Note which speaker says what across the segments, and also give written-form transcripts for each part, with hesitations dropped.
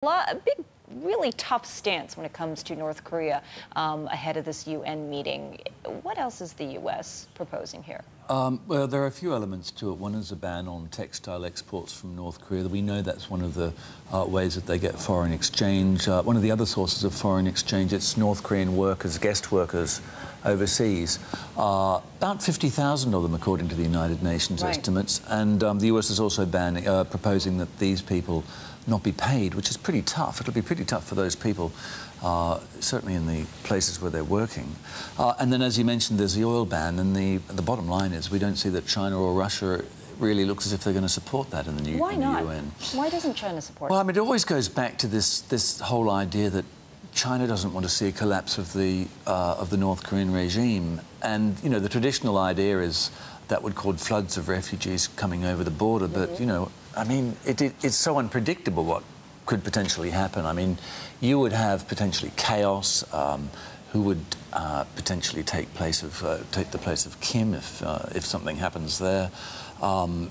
Speaker 1: A big, really tough stance when it comes to North Korea ahead of this UN meeting. What else is the U.S. proposing here?
Speaker 2: Well, there are a few elements to it. One is a ban on textile exports from North Korea. We know that's one of the ways that they get foreign exchange. One of the other sources of foreign exchange, it's North Korean workers, guest workers overseas. About 50,000 of them, according to the United Nations estimates. And the US is also proposing that these people not be paid, which is pretty tough. It'll be pretty tough for those people, certainly in the places where they're working. And then, as you mentioned, there's the oil ban, and the bottom line is we don't see that China or Russia really looks as if they're going to support that in the
Speaker 1: Why not?
Speaker 2: UN.
Speaker 1: Why doesn't China support it?
Speaker 2: Well, I mean, it always goes back to this whole idea that China doesn't want to see a collapse of the North Korean regime. And, you know, the traditional idea is that would cause floods of refugees coming over the border. But, you know, I mean, it's so unpredictable what could potentially happen. I mean, you would have potentially chaos, who would potentially take the place of Kim if something happens there. The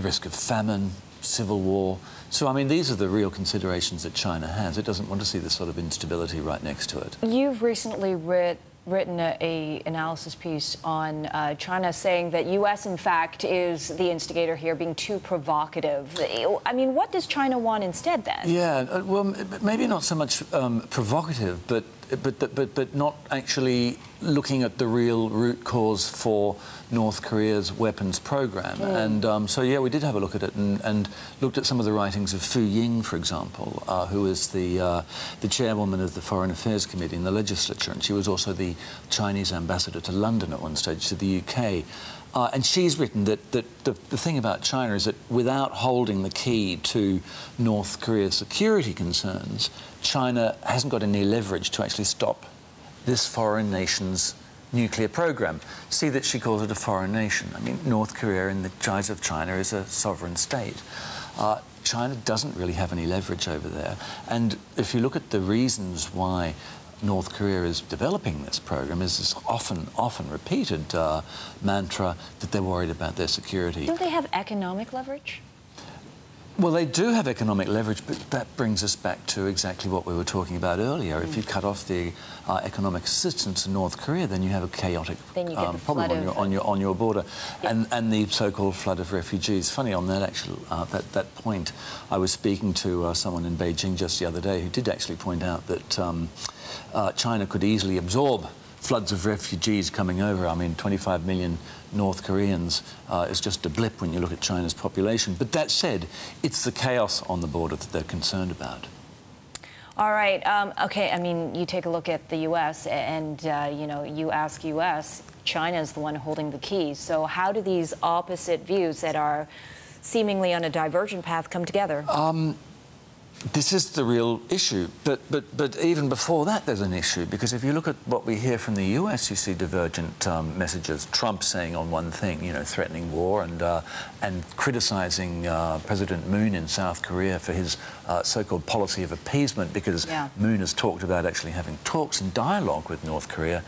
Speaker 2: risk of famine, civil war. So, I mean, these are the real considerations that China has. It doesn't want to see this sort of instability right next to it.
Speaker 1: You've recently written an analysis piece on China, saying that U.S., in fact, is the instigator here, being too provocative. I mean, what does China want instead, then?
Speaker 2: Yeah, well, maybe not so much provocative, but not actually looking at the real root cause for North Korea's weapons program. And so, yeah, we did have a look at it and looked at some of the writings of Fu Ying, for example, who is the chairwoman of the Foreign Affairs Committee in the legislature, and she was also the Chinese ambassador to London at one stage, to the UK. And she's written that the thing about China is that without holding the key to North Korea's security concerns, China hasn't got any leverage to actually stop this foreign nation's nuclear program. See that she calls it a foreign nation. I mean, North Korea, in the eyes of China, is a sovereign state. China doesn't really have any leverage over there. And if you look at the reasons why North Korea is developing this program, is this often repeated mantra that they're worried about their security.
Speaker 1: Don't they have economic leverage?
Speaker 2: Well, they do have economic leverage, but that brings us back to exactly what we were talking about earlier. If you cut off the economic assistance to North Korea, then you have a chaotic problem on your border, and the so-called flood of refugees. Funny on that that point, I was speaking to someone in Beijing just the other day who did actually point out that China could easily absorb floods of refugees coming over. I mean, 25 million North Koreans is just a blip when you look at China's population. But that said, it's the chaos on the border that they're concerned about.
Speaker 1: All right. OK, I mean, you take a look at the U.S. and, you know, you ask U.S., China is the one holding the keys. So how do these opposite views that are seemingly on a divergent path come together?
Speaker 2: This is the real issue, but even before that there's an issue, because if you look at what we hear from the US, you see divergent messages. Trump saying on one thing, you know, threatening war and criticising President Moon in South Korea for his so-called policy of appeasement, because Moon has talked about actually having talks and dialogue with North Korea.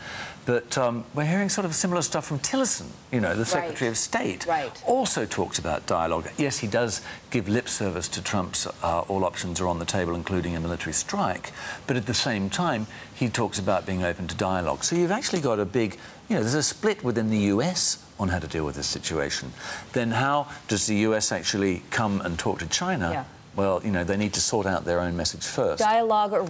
Speaker 2: But we're hearing sort of similar stuff from Tillerson, you know, the Secretary of State, also talks about dialogue. Yes, he does give lip service to Trump's all options are on the table, including a military strike, but at the same time, he talks about being open to dialogue. So you've actually got a big, you know, there's a split within the US on how to deal with this situation. Then how does the US actually come and talk to China? Well, you know, they need to sort out their own message first.
Speaker 1: Dialogue or